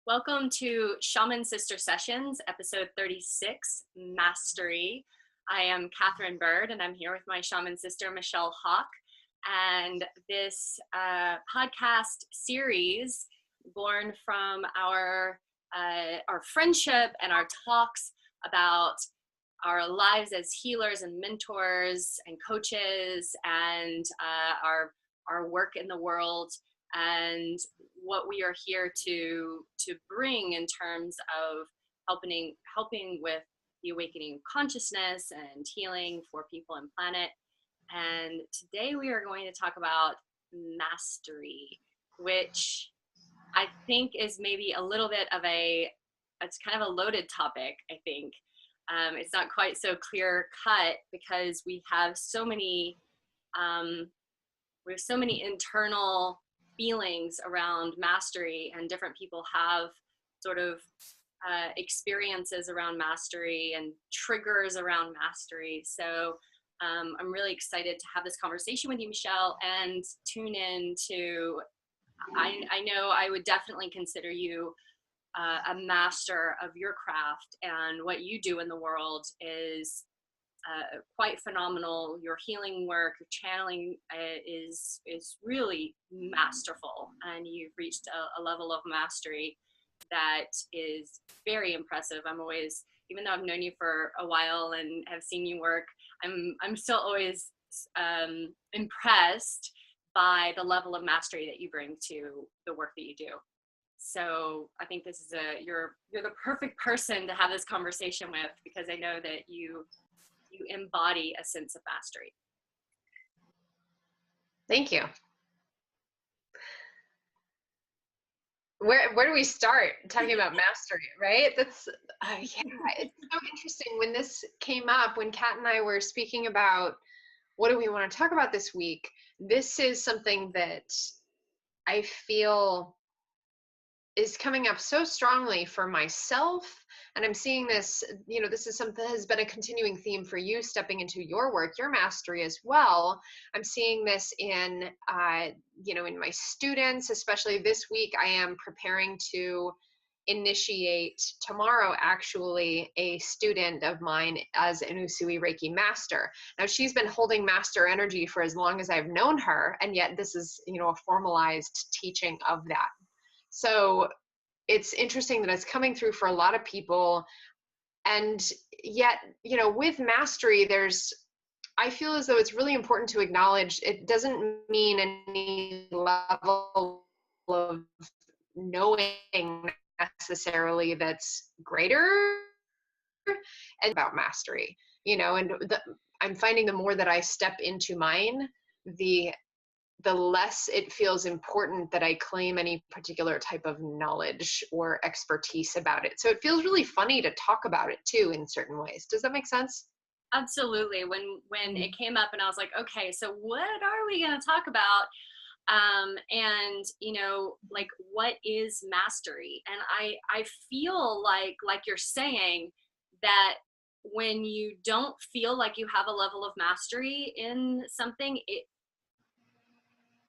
Welcome to Shaman Sister Sessions, episode 36, Mastery. I am Catherine Bird, and I'm here with my shaman sister, Michelle Hawk. And this podcast series, born from our friendship and our talks about our lives as healers and mentors and coaches, and our work in the world, and what we are here to bring in terms of helping with the awakening of consciousness and healing for people and planet. And today we are going to talk about mastery, which I think is maybe a little bit of it's kind of a loaded topic, I think. It's not quite so clear cut because we have so many internal feelings around mastery, and different people have sort of experiences around mastery and triggers around mastery. So I'm really excited to have this conversation with you, Michelle, and tune in to, I know I would definitely consider you a master of your craft, and what you do in the world is quite phenomenal. Your healing work, your channeling is really masterful, and you've reached a level of mastery that is very impressive. I'm always, even though I've known you for a while and have seen you work, I'm still always impressed by the level of mastery that you bring to the work that you do. So I think this is you're the perfect person to have this conversation with, because I know that you embody a sense of mastery. Thank you. Where do we start talking about mastery, right? That's it's so interesting. When this came up, when Kat and I were speaking about what do we want to talk about this week, this is something that I feel is coming up so strongly for myself. And I'm seeing this, this is something that has been a continuing theme for you stepping into your work, your mastery as well. I'm seeing this in my students, especially this week. I am preparing to initiate tomorrow, actually, a student of mine as an elusive Reiki master. Now, she's been holding master energy for as long as I've known her, and yet this is, a formalized teaching of that. So it's interesting that it's coming through for a lot of people. And yet, with mastery, I feel as though it's really important to acknowledge it doesn't mean any level of knowing necessarily that's greater and about mastery, I'm finding the more that I step into mine, the less it feels important that I claim any particular type of knowledge or expertise about it. So it feels really funny to talk about it too in certain ways. Does that make sense? Absolutely. When it came up and I was like, okay, so what are we going to talk about? And what is mastery? And I feel like you're saying that when you don't feel like you have a level of mastery in something,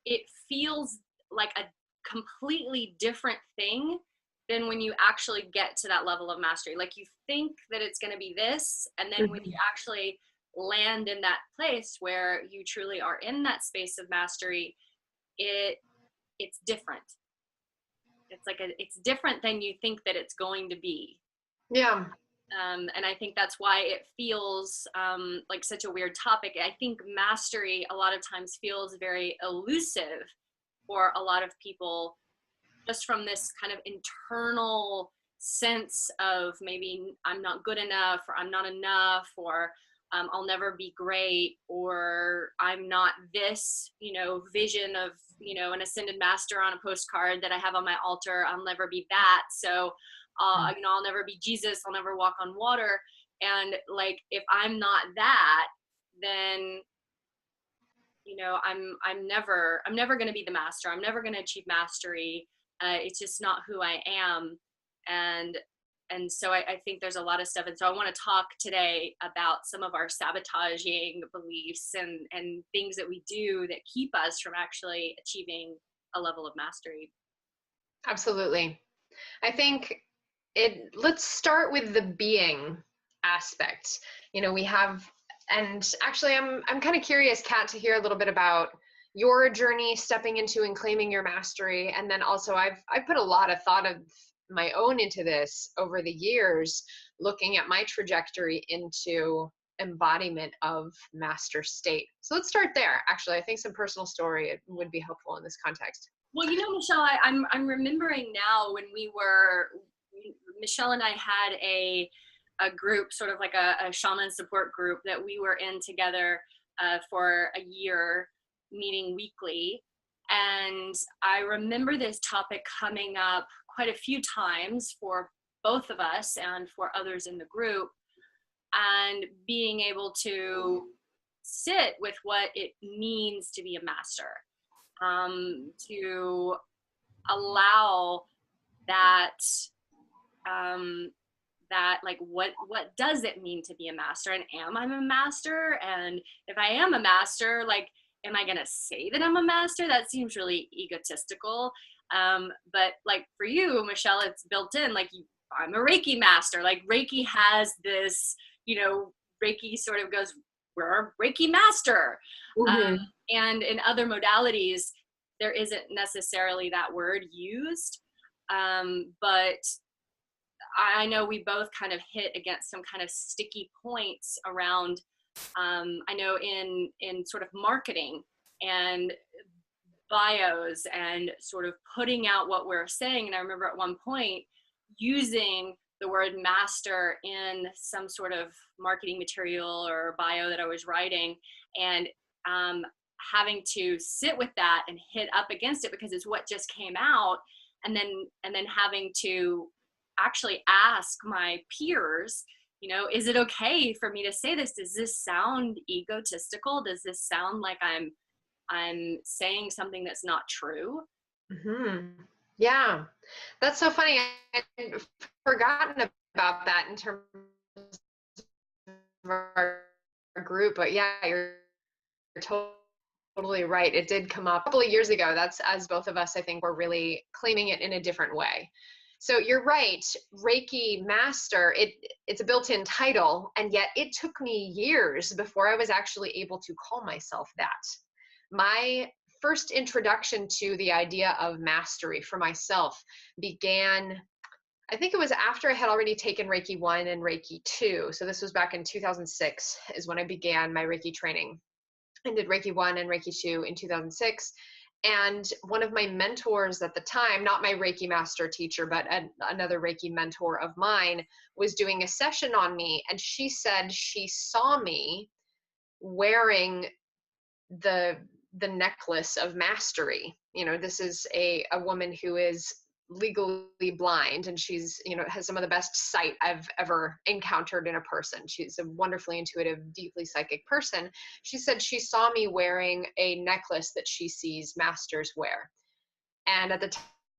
it feels like a completely different thing than when you actually get to that level of mastery. Like, you think that it's going to be this, and then when you actually land in that place where you truly are in that space of mastery, it's different. It's different than you think that it's going to be. Yeah. And I think that's why it feels like such a weird topic. I think mastery a lot of times feels very elusive for a lot of people, just from this kind of internal sense of maybe I'm not good enough, or I'm not enough, or I'll never be great, or I'm not this, vision of, an ascended master on a postcard that I have on my altar. I'll never be that. So I'll never be Jesus. I'll never walk on water. And if I'm not that, then, I'm never going to be the master. I'm never going to achieve mastery. It's just not who I am. And so I think there's a lot of stuff. And so I want to talk today about some of our sabotaging beliefs and things that we do that keep us from actually achieving a level of mastery. Absolutely. I think let's start with the being aspect. We have, and actually I'm kind of curious, Kat, to hear a little bit about your journey stepping into and claiming your mastery. And then also I've put a lot of thought of my own into this over the years, looking at my trajectory into embodiment of master state. So let's start there. Actually, I think some personal story would be helpful in this context. Well, Michelle, I'm remembering now when Michelle and I had a group, sort of like a shaman support group that we were in together for a year, meeting weekly. And I remember this topic coming up quite a few times for both of us and for others in the group, and being able to sit with what it means to be a master, to allow that like what does it mean to be a master, and am I a master, and if I am a master, like, am I gonna say that I'm a master? That seems really egotistical. But like for you, Michelle, it's built in, like, I'm a Reiki master. Like Reiki has this, Reiki sort of goes, we're a Reiki master. Mm-hmm. And in other modalities, there isn't necessarily that word used. But I know we both kind of hit against some kind of sticky points around, I know in sort of marketing and bios and sort of putting out what we're saying. And I remember at one point using the word master in some sort of marketing material or bio that I was writing, and having to sit with that and hit up against it because it's what just came out, and then having to actually ask my peers, is it okay for me to say this? Does this sound egotistical? Does this sound like I'm saying something that's not true? Mm-hmm. Yeah, that's so funny. I'd forgotten about that in terms of our group, but yeah, you're totally right. It did come up a couple of years ago. That's as both of us, I think, were really claiming it in a different way. So you're right, Reiki Master, it's a built-in title, and yet it took me years before I was actually able to call myself that. My first introduction to the idea of mastery for myself began, I think it was after I had already taken Reiki 1 and Reiki 2. So this was back in 2006 is when I began my Reiki training. I did Reiki 1 and Reiki 2 in 2006. And one of my mentors at the time, not my Reiki master teacher, but another Reiki mentor of mine, was doing a session on me. And she said she saw me wearing the necklace of mastery. This is a woman who is legally blind, and she's, has some of the best sight I've ever encountered in a person. She's a wonderfully intuitive, deeply psychic person. She said she saw me wearing a necklace that she sees masters wear. And at the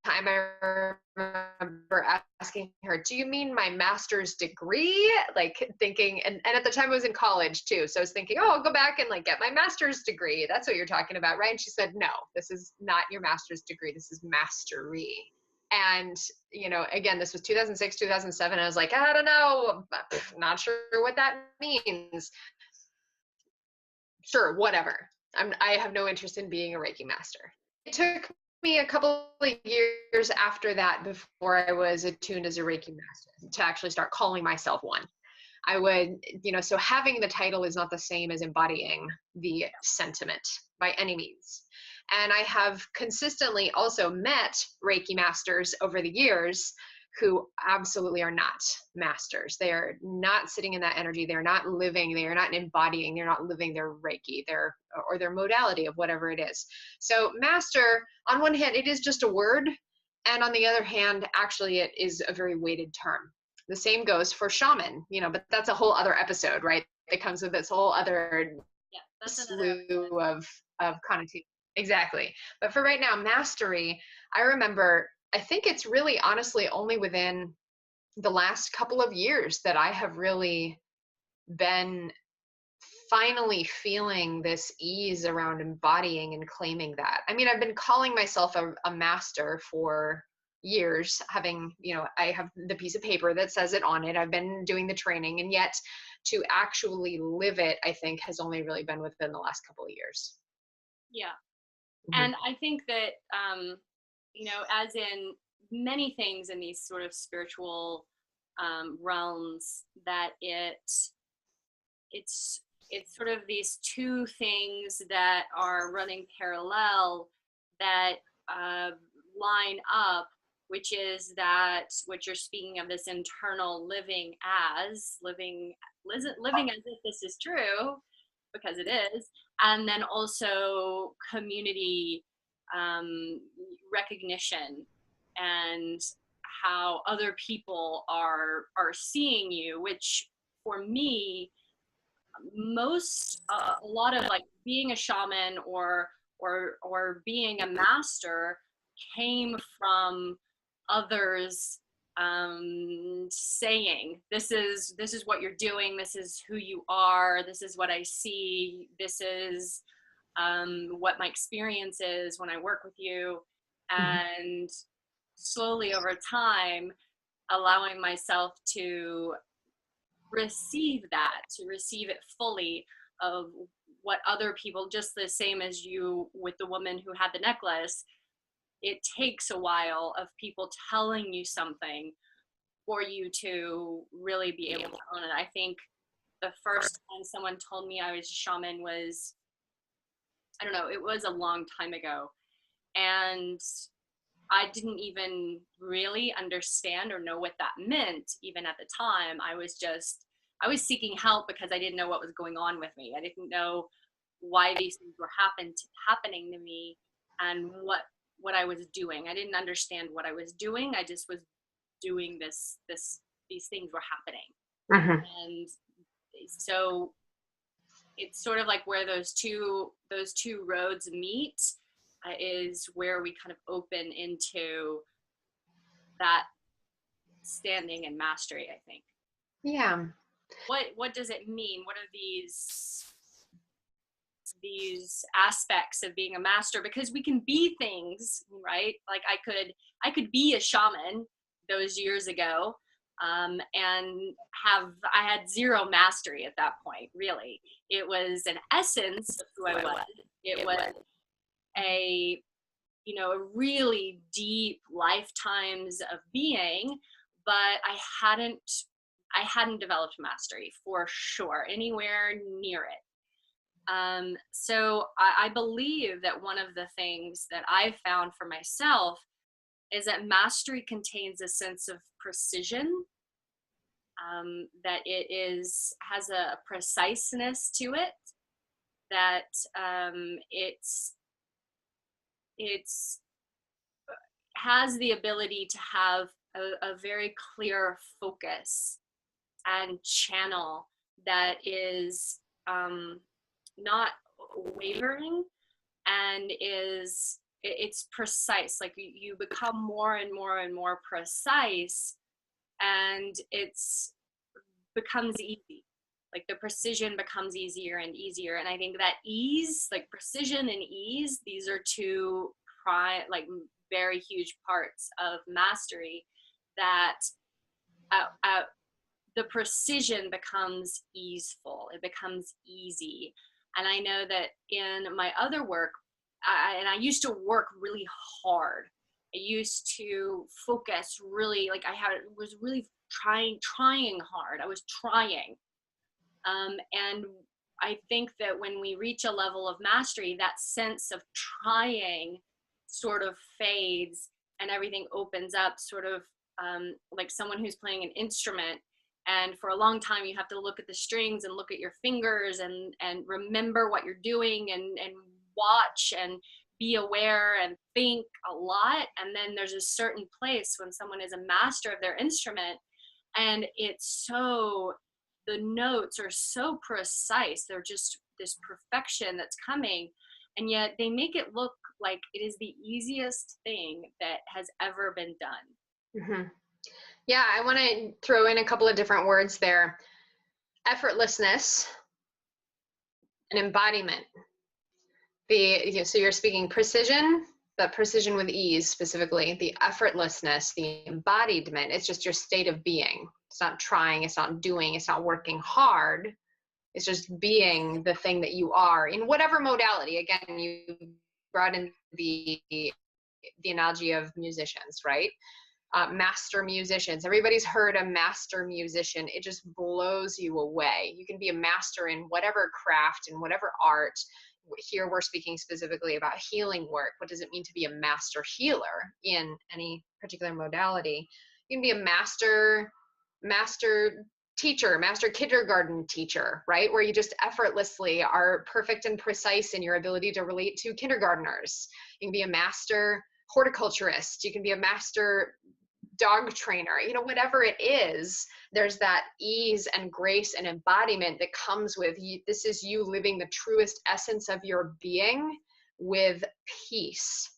time, I remember asking her, do you mean my master's degree? Like thinking, and at the time I was in college too. So I was thinking, oh, I'll go back and like get my master's degree. That's what you're talking about, right? And she said, no, this is not your master's degree. This is mastery. And, again, this was 2006, 2007. I was like, I don't know, not sure what that means. Sure, whatever. I have no interest in being a Reiki master. It took me a couple of years after that before I was attuned as a Reiki master to actually start calling myself one. I would, so having the title is not the same as embodying the sentiment by any means. And I have consistently also met Reiki masters over the years who absolutely are not masters. They are not sitting in that energy. They're not living, they are not embodying, they're not living their Reiki, or their modality of whatever it is. So master, on one hand, it is just a word. And on the other hand, actually, it is a very weighted term. The same goes for shaman, but that's a whole other episode, right? It comes with this whole other slew of connotations. Exactly. But for right now, mastery, I remember, I think it's really honestly only within the last couple of years that I have really been finally feeling this ease around embodying and claiming that. I mean, I've been calling myself a master for years having, I have the piece of paper that says it on it. I've been doing the training, and yet to actually live it, I think has only really been within the last couple of years. Yeah. Mm-hmm. And I think that, as in many things in these sort of spiritual realms, that it's sort of these two things that are running parallel that line up, which is that what you're speaking of, this internal living as if this is true, because it is, and then also community recognition and how other people are seeing you, which for me, a lot of like being a shaman or being a master came from others saying, this is what you're doing, this is who you are, this is what I see, this is what my experience is when I work with you. And slowly over time, allowing myself to receive it fully, of what other people, just the same as you with the woman who had the necklace, it takes a while of people telling you something for you to really be able to own it. I think the first time someone told me I was a shaman was, I don't know, it was a long time ago. And I didn't even really understand or know what that meant even at the time. I was seeking help because I didn't know what was going on with me. I didn't know why these things were happening to me and what I was doing. I didn't understand what I was doing. I just was doing these things were happening. And so it's sort of like where those two roads meet, is where we kind of open into that standing and mastery, I think. Yeah. What does it mean? What are these aspects of being a master? Because we can be things, right? Like I could be a shaman those years ago, and I had zero mastery at that point, really. It was an essence of who I was. It was a really deep lifetimes of being, but I hadn't developed mastery for sure, anywhere near it. So I believe that one of the things that I've found for myself is that mastery contains a sense of precision, that it has a preciseness to it, that it's has the ability to have a very clear focus and channel that is not wavering, and it's precise. Like you become more and more and more precise, and it's becomes easy. Like the precision becomes easier and easier. And I think that ease, like precision and ease, these are two very huge parts of mastery, that the precision becomes easeful. It becomes easy. And I know that in my other work, I used to work really hard. I used to focus really, like was really trying hard. I was trying. And I think that when we reach a level of mastery, that sense of trying sort of fades and everything opens up, sort of like someone who's playing an instrument. And for a long time, you have to look at the strings and look at your fingers and remember what you're doing and watch and be aware and think a lot. And then there's a certain place when someone is a master of their instrument, and the notes are so precise. They're just this perfection that's coming, and yet they make it look like it is the easiest thing that has ever been done. Mm-hmm. Yeah, I want to throw in a couple of different words there. Effortlessness and embodiment. So you're speaking precision the precision with ease, specifically the effortlessness, the embodiment. It's just your state of being. It's not trying, it's not doing, it's not working hard. It's just being the thing that you are in whatever modality. Again, you brought in the analogy of musicians, right? Master musicians. Everybody's heard a master musician. It just blows you away. You can be a master in whatever craft, in whatever art. Here we're speaking specifically about healing work. What does it mean to be a master healer in any particular modality? You can be a master teacher, master kindergarten teacher, right? Where you just effortlessly are perfect and precise in your ability to relate to kindergartners. You can be a master horticulturist. You can be a master dog trainer, whatever it is, there's that ease and grace and embodiment that comes with you. This is you living the truest essence of your being with peace.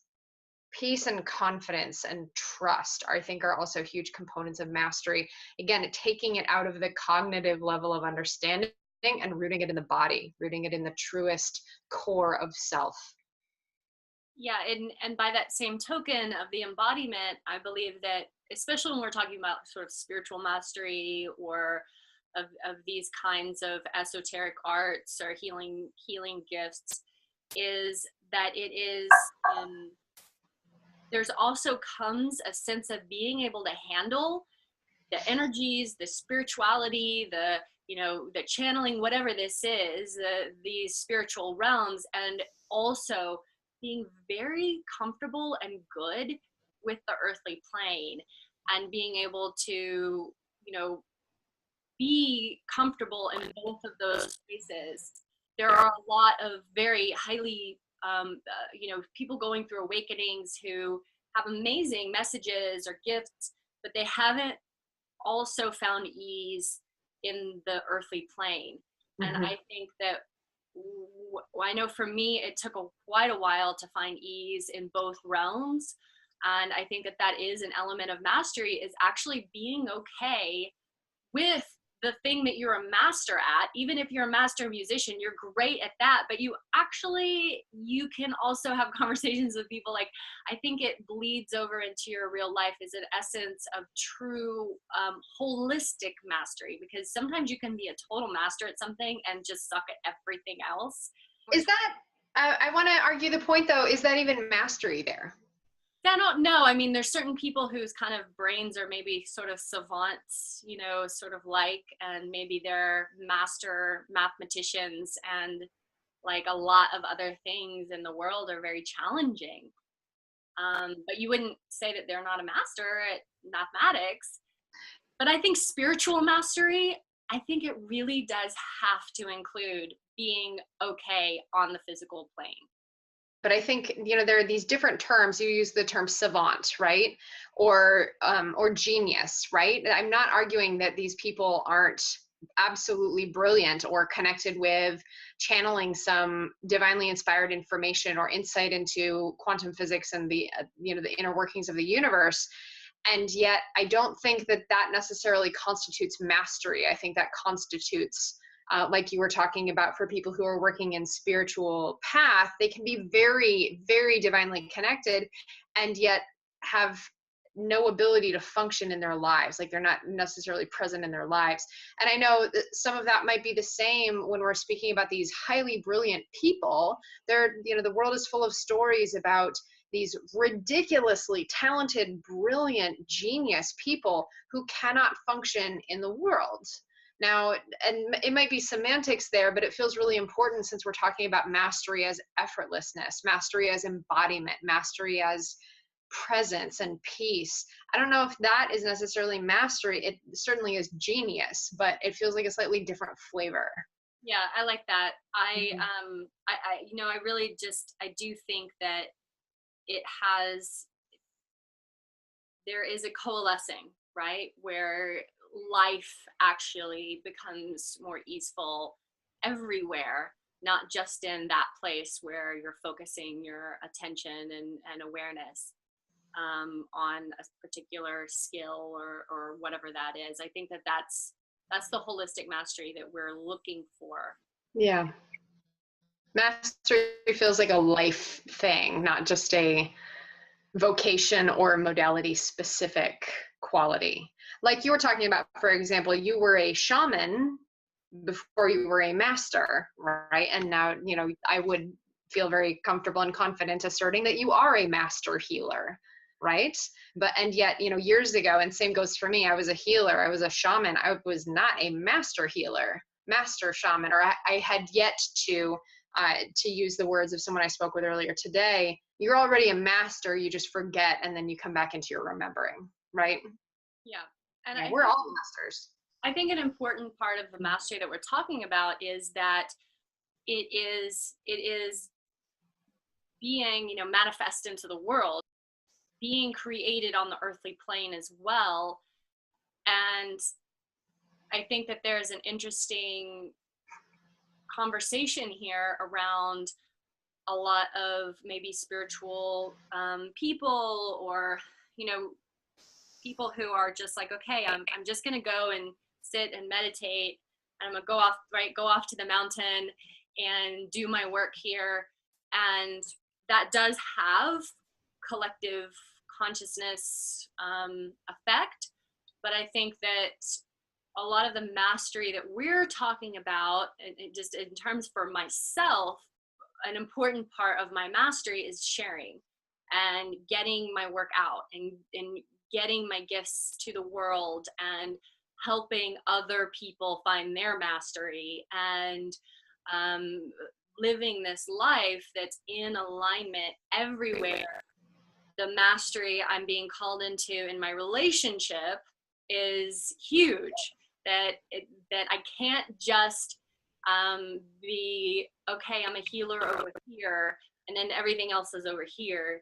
Peace and confidence and trust, I think, are also huge components of mastery. Again, taking it out of the cognitive level of understanding and rooting it in the body, rooting it in the truest core of self. Yeah, and by that same token of the embodiment, I believe that, especially when we're talking about sort of spiritual mastery or of these kinds of esoteric arts or healing gifts, is that it is there's also comes a sense of being able to handle the energies, the spirituality, the the channeling, whatever this is, these spiritual realms, and also being very comfortable and good with the earthly plane, and being able to be comfortable in both of those spaces. There are a lot of very highly people going through awakenings who have amazing messages or gifts, but they haven't also found ease in the earthly plane. Mm-hmm. And I think that I know for me, it took quite a while to find ease in both realms. And I think that is an element of mastery, is actually being okay with the thing that you're a master at. Even if you're a master musician, you're great at that, but you can also have conversations with people. Like, I think it bleeds over into your real life is an essence of true holistic mastery, because sometimes you can be a total master at something and just suck at everything else. Is that, I want to argue the point though, is that even mastery there? I don't know. I mean, there's certain people whose kind of brains are maybe sort of savants, sort of like, and maybe they're master mathematicians, and like a lot of other things in the world are very challenging. But you wouldn't say that they're not a master at mathematics. But I think spiritual mastery, I think it really does have to include being okay on the physical plane. But I think, there are these different terms. You use the term savant, right? Or genius, right? I'm not arguing that these people aren't absolutely brilliant or connected with channeling some divinely inspired information or insight into quantum physics and the inner workings of the universe. And yet I don't think that necessarily constitutes mastery. I think that constitutes like you were talking about, for people who are working in spiritual path, they can be very, very divinely connected and yet have no ability to function in their lives. Like, they're not necessarily present in their lives. And I know that some of that might be the same when we're speaking about these highly brilliant people. The world is full of stories about these ridiculously talented, brilliant, genius people who cannot function in the world. Now, and it might be semantics there, but it feels really important since we're talking about mastery as effortlessness, mastery as embodiment, mastery as presence and peace. I don't know if that is necessarily mastery. It certainly is genius, but it feels like a slightly different flavor. Yeah, I like that. I really I do think that there is a coalescing, right? Where life actually becomes more easeful everywhere, not just in that place where you're focusing your attention and awareness on a particular skill or whatever that is. I think that's the holistic mastery that we're looking for. Yeah. Mastery feels like a life thing, not just a vocation or modality specific quality. Like you were talking about, for example, you were a shaman before you were a master, right? And now, I would feel very comfortable and confident asserting that you are a master healer, right? And yet, years ago, and same goes for me, I was a healer, I was a shaman, I was not a master healer, master shaman, or I had yet to use the words of someone I spoke with earlier today, you're already a master, you just forget, and then you come back into your remembering, right? Yeah. And Yeah, we're all masters. I think an important part of the mastery that we're talking about is that it is being, manifest into the world, being created on the earthly plane as well. And I think that there's an interesting conversation here around a lot of maybe spiritual people, or people who are just like, okay, I'm just gonna go and sit and meditate, and I'm gonna go off to the mountain and do my work here. And that does have collective consciousness effect, but I think that a lot of the mastery that we're talking about, and just in terms for myself, an important part of my mastery is sharing and getting my work out, and getting my gifts to the world, and helping other people find their mastery, and living this life that's in alignment everywhere. The mastery I'm being called into in my relationship is huge. That I can't just be, okay, I'm a healer over here, and then everything else is over here.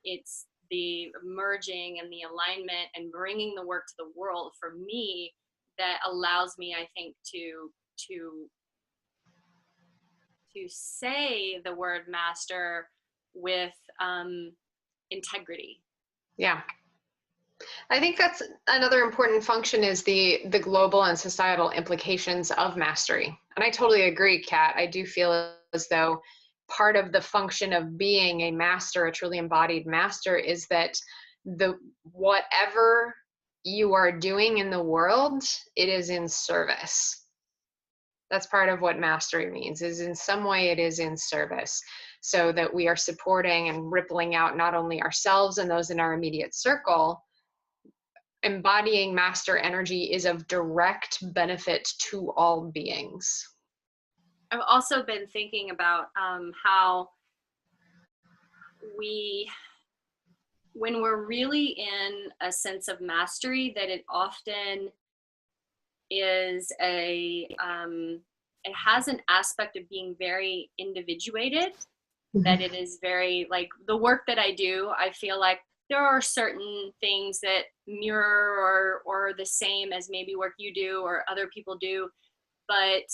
It's the merging and the alignment and bringing the work to the world for me that allows me, I think, to say the word master with integrity. Yeah. I think that's another important function, is the global and societal implications of mastery. And I totally agree, Kat. I do feel as though part of the function of being a master, a truly embodied master, is that whatever you are doing in the world, it is in service. That's part of what mastery means, is in some way it is in service, so that we are supporting and rippling out not only ourselves and those in our immediate circle. Embodying master energy is of direct benefit to all beings. I've also been thinking about how when we're really in a sense of mastery, that it often is it has an aspect of being very individuated, that it is very, like, the work that I do, I feel like there are certain things that mirror or the same as maybe work you do or other people do, but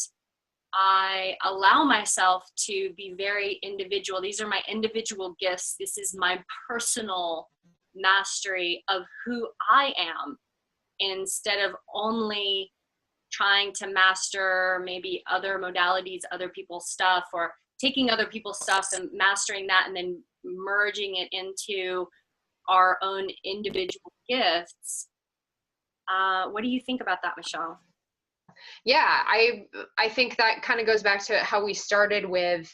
I allow myself to be very individual. These are my individual gifts. This is my personal mastery of who I am, instead of only trying to master maybe other modalities, other people's stuff, or taking other people's stuff and mastering that and then merging it into our own individual gifts. What do you think about that, Michelle? Yeah, I think that kind of goes back to how we started with,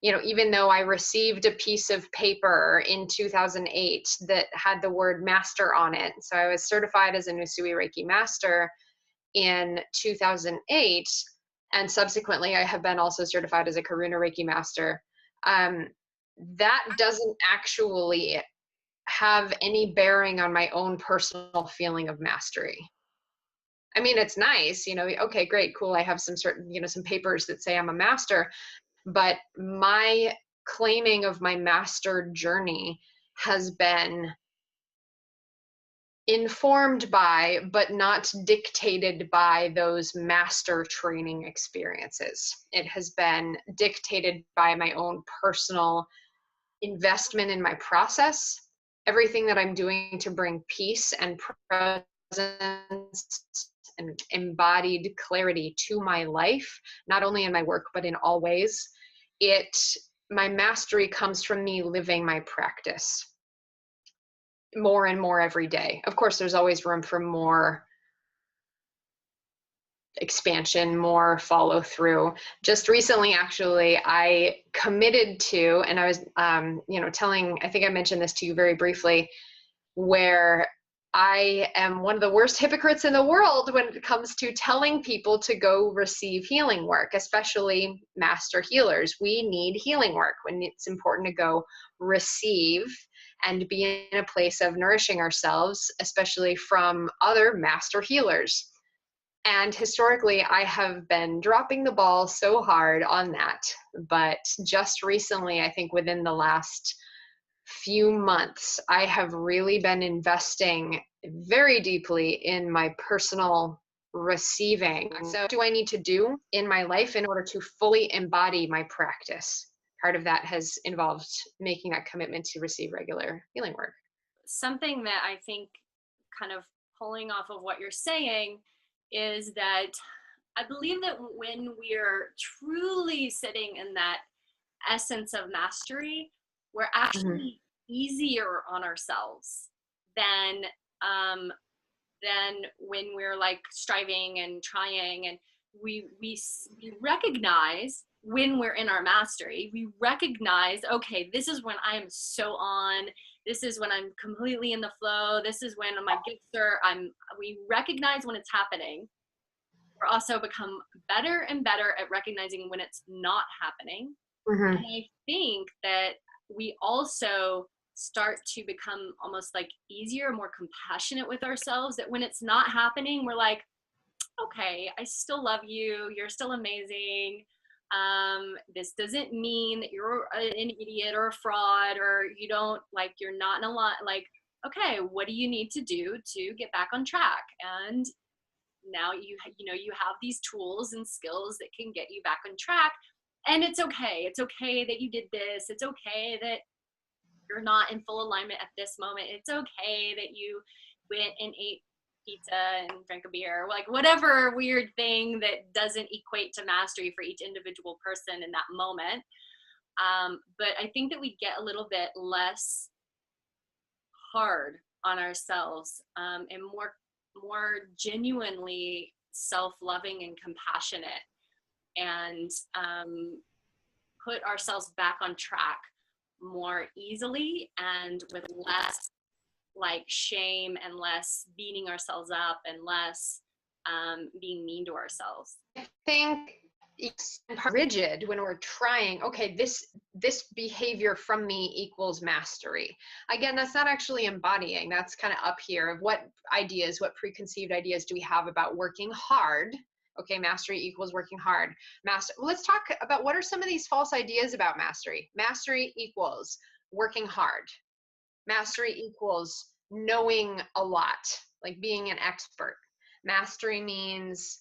even though I received a piece of paper in 2008 that had the word master on it. So I was certified as a Nusui Reiki master in 2008, and subsequently I have been also certified as a Karuna Reiki master. That doesn't actually have any bearing on my own personal feeling of mastery. I mean, it's nice, okay, great, cool. I have some certain, some papers that say I'm a master, but my claiming of my master journey has been informed by, but not dictated by, those master training experiences. It has been dictated by my own personal investment in my process, everything that I'm doing to bring peace and presence and embodied clarity to my life, not only in my work, but in all ways. my mastery comes from me living my practice more and more every day. Of course, there's always room for more expansion, more follow through. Just recently, actually, I committed to, and I was, I think I mentioned this to you very briefly, where I am one of the worst hypocrites in the world when it comes to telling people to go receive healing work, especially master healers. We need healing work when it's important to go receive and be in a place of nourishing ourselves, especially from other master healers. And historically, I have been dropping the ball so hard on that. But just recently, I think within the last few months, I have really been investing very deeply in my personal receiving. So, what do I need to do in my life in order to fully embody my practice? Part of that has involved making that commitment to receive regular healing work. Something that I think, kind of pulling off of what you're saying, is that I believe that when we're truly sitting in that essence of mastery, we're actually easier on ourselves than when we're like striving and trying, and we recognize when we're in our mastery, we recognize, okay, this is when I am so on, this is when I'm completely in the flow, this is when my gifts are, we recognize when it's happening. We're also become better and better at recognizing when it's not happening. And I think that we also start to become almost like easier, more compassionate with ourselves, that when it's not happening, we're like, okay, I still love you. You're still amazing. This doesn't mean that you're an idiot or a fraud, or you don't, like, you're not in a lot. Like, okay, what do you need to do to get back on track? And now you have these tools and skills that can get you back on track. And it's okay. It's okay that you did this. It's okay that you're not in full alignment at this moment. It's okay that you went and ate pizza and drank a beer, like whatever weird thing that doesn't equate to mastery for each individual person in that moment. But I think that we get a little bit less hard on ourselves, and more genuinely self-loving and compassionate, and put ourselves back on track more easily and with less like shame and less beating ourselves up and less being mean to ourselves. I think it's rigid when we're trying, okay, this behavior from me equals mastery. Again, that's not actually embodying. That's kind of up here of what preconceived ideas do we have about working hard. Okay, mastery equals working hard. Let's talk about what are some of these false ideas about mastery. Mastery equals working hard. Mastery equals knowing a lot, like being an expert. Mastery means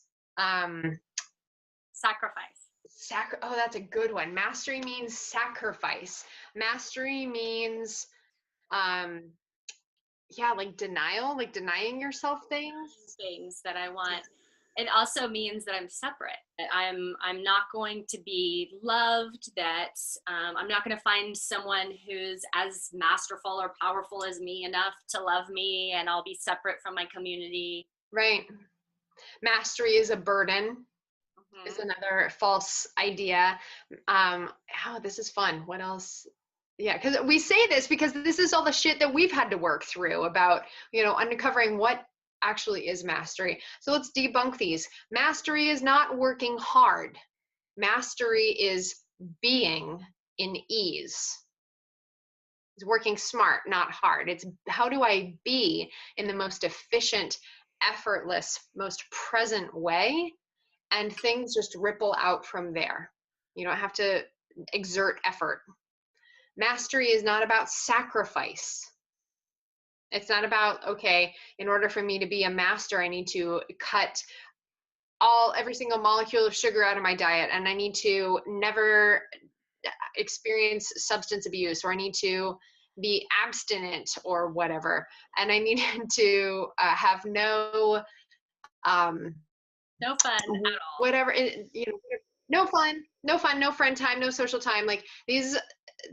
sacrifice. Oh, that's a good one. Mastery means sacrifice. Mastery means like denial, like denying yourself things that I want. It also means that I'm separate, that I'm not going to be loved, that I'm not going to find someone who's as masterful or powerful as me enough to love me, and I'll be separate from my community. Right. Mastery is a burden. Is another false idea. This is fun. What else? Yeah, because we say this because this is all the shit that we've had to work through about, uncovering what actually is mastery. So let's debunk these. Mastery is not working hard. Mastery is being in ease. It's working smart, not hard. It's how do I be in the most efficient, effortless, most present way, and things just ripple out from there. You don't have to exert effort. Mastery is not about sacrifice. It's not about, okay, in order for me to be a master, I need to cut every single molecule of sugar out of my diet, and I need to never experience substance abuse, or I need to be abstinent or whatever, and I need to have no fun at all. Whatever, No fun, no fun, no friend time, no social time. Like these,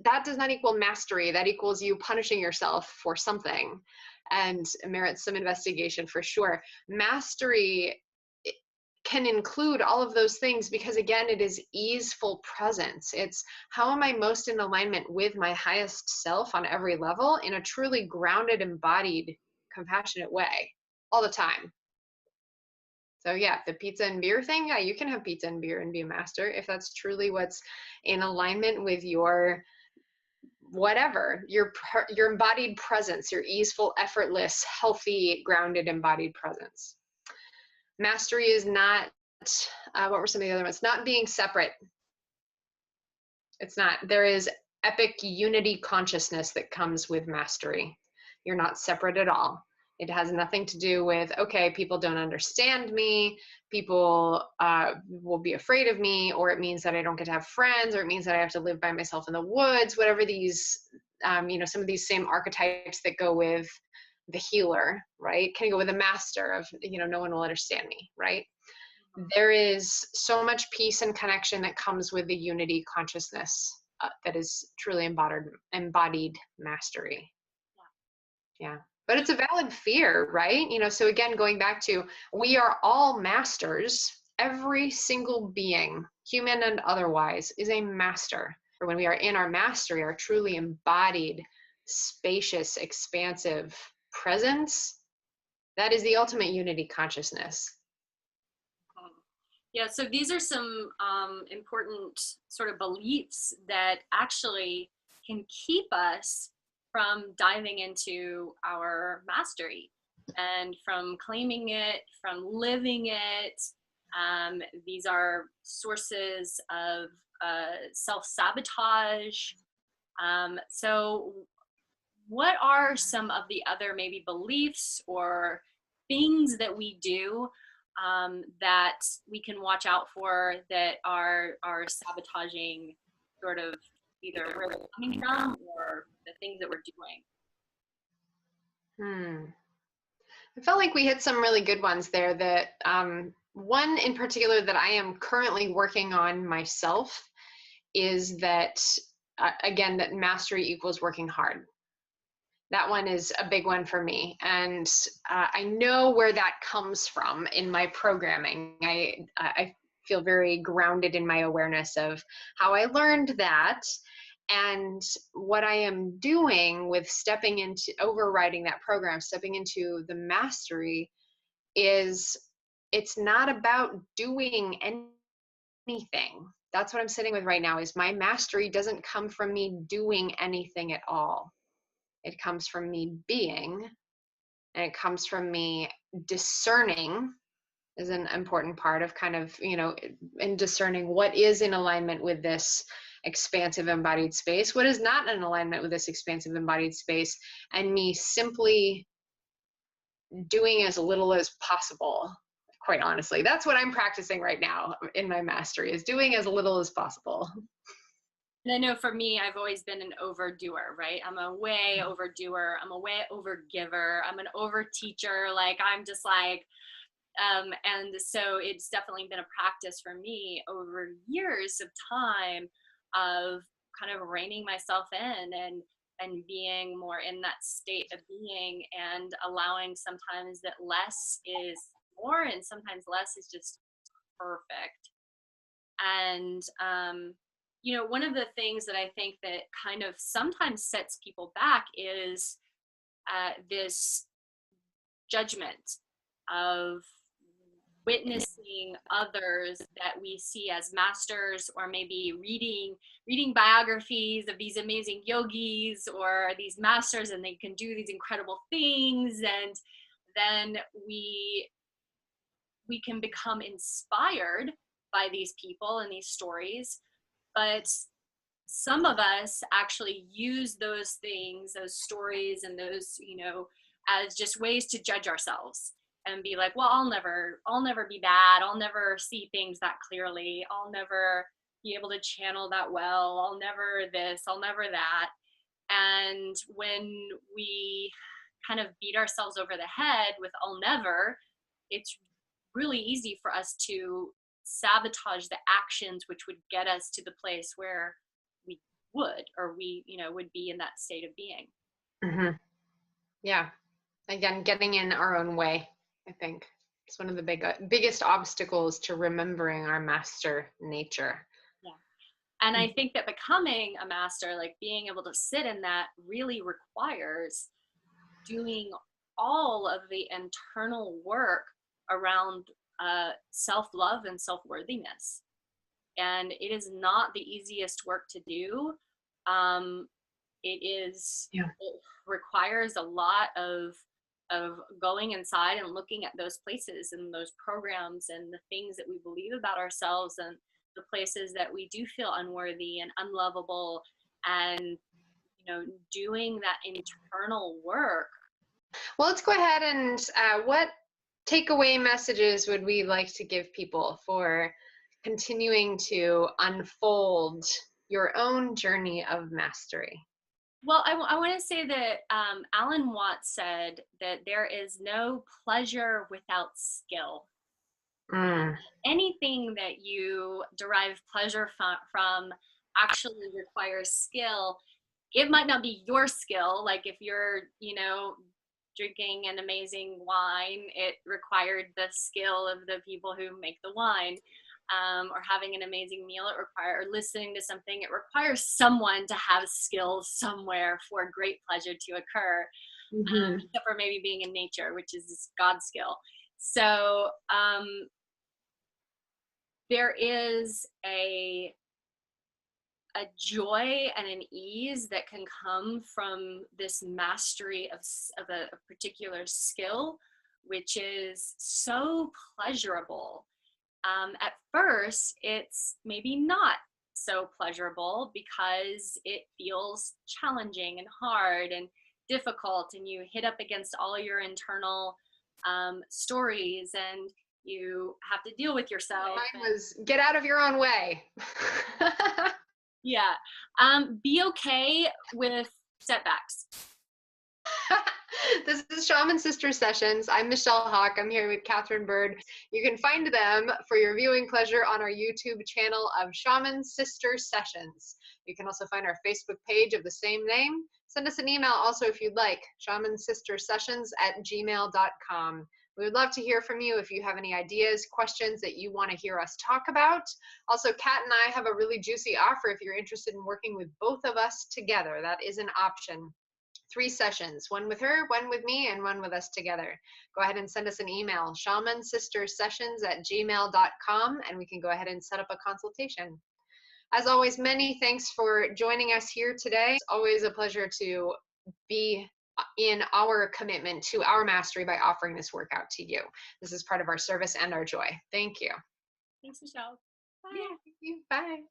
that does not equal mastery. That equals you punishing yourself for something and merits some investigation for sure. Mastery can include all of those things because again, it is easeful presence. It's how am I most in alignment with my highest self on every level in a truly grounded, embodied, compassionate way all the time. So yeah, the pizza and beer thing, yeah, you can have pizza and beer and be a master if that's truly what's in alignment with your whatever, your embodied presence, your easeful, effortless, healthy, grounded, embodied presence. Mastery is not, what were some of the other ones? Not being separate. It's not. There is epic unity consciousness that comes with mastery. You're not separate at all. It has nothing to do with, okay, people don't understand me, people will be afraid of me, or it means that I don't get to have friends, or it means that I have to live by myself in the woods, whatever these, some of these same archetypes that go with the healer, right? Can go with the master of, no one will understand me, right? There is so much peace and connection that comes with the unity consciousness that is truly embodied mastery. Yeah. But it's a valid fear, right? So again, going back to, we are all masters. Every single being, human and otherwise, is a master. Or when we are in our mastery, our truly embodied, spacious, expansive presence, that is the ultimate unity consciousness. Yeah, so these are some important sort of beliefs that actually can keep us from diving into our mastery and from claiming it, from living it. These are sources of self-sabotage. So what are some of the other maybe beliefs or things that we do that we can watch out for that are sabotaging sort of either where we're coming from or the things that we're doing? I felt like we hit some really good ones there. That one in particular that I am currently working on myself is that, again, that mastery equals working hard. That one is a big one for me. And I know where that comes from in my programming. I feel very grounded in my awareness of how I learned that. And what I am doing with stepping into overriding that program, stepping into the mastery, is it's not about doing anything. That's what I'm sitting with right now, is my mastery doesn't come from me doing anything at all. It comes from me being, and it comes from me discerning is an important part of kind of, in discerning what is in alignment with this expansive embodied space, what is not in alignment with this expansive embodied space, and me simply doing as little as possible. Quite honestly, that's what I'm practicing right now in my mastery, is doing as little as possible. And I know for me, I've always been an overdoer, right? I'm a way overdoer. I'm a way overgiver. I'm an over teacher. Like I'm just like, and so it's definitely been a practice for me over years of time of kind of reining myself in and being more in that state of being and allowing sometimes that less is more and sometimes less is just perfect. And one of the things that I think that kind of sometimes sets people back is this judgment of witnessing others that we see as masters, or maybe reading biographies of these amazing yogis or these masters, and they can do these incredible things, and then we can become inspired by these people and these stories. But some of us actually use those things, those stories, and those, as just ways to judge ourselves and be like, well, I'll never be bad. I'll never see things that clearly. I'll never be able to channel that well. I'll never this, I'll never that. And when we kind of beat ourselves over the head with I'll never, it's really easy for us to sabotage the actions which would get us to the place where we would, or we, would be in that state of being. Mm-hmm. Yeah. Again, getting in our own way, I think. It's one of the biggest obstacles to remembering our master nature. Yeah. And I think that becoming a master, like being able to sit in that, really requires doing all of the internal work around self-love and self-worthiness. And it is not the easiest work to do. It requires a lot of going inside and looking at those places and those programs and the things that we believe about ourselves, and the places that we do feel unworthy and unlovable, and doing that internal work. Well, let's go ahead and what takeaway messages would we like to give people for continuing to unfold your own journey of mastery? Well, I want to say that Alan Watts said that there is no pleasure without skill. Anything that you derive pleasure from actually requires skill. It might not be your skill. Like if you're, drinking an amazing wine, it required the skill of the people who make the wine. Or having an amazing meal, or listening to something, it requires someone to have skills somewhere for great pleasure to occur. Except for maybe being in nature, which is God's skill. So there is a joy and an ease that can come from this mastery of a particular skill, which is so pleasurable. At first, it's maybe not so pleasurable because it feels challenging and hard and difficult, and you hit up against all your internal stories, and you have to deal with yourself. Mine was get out of your own way. Yeah. Be okay with setbacks. This is Shaman Sister Sessions. I'm Michelle Hawk. I'm here with Catherine Bird. You can find them for your viewing pleasure on our YouTube channel of Shaman Sister Sessions. You can also find our Facebook page of the same name. Send us an email also if you'd like, shamansistersessions@gmail.com. We would love to hear from you if you have any ideas, questions that you want to hear us talk about. Also, Kat and I have a really juicy offer if you're interested in working with both of us together. That is an option. 3 sessions, one with her, one with me, and one with us together. Go ahead and send us an email, shamansistersessions@gmail.com, and we can go ahead and set up a consultation. As always, many thanks for joining us here today. It's always a pleasure to be in our commitment to our mastery by offering this workout to you. This is part of our service and our joy. Thank you. Thanks, Michelle. Bye. Yeah, thank you. Bye.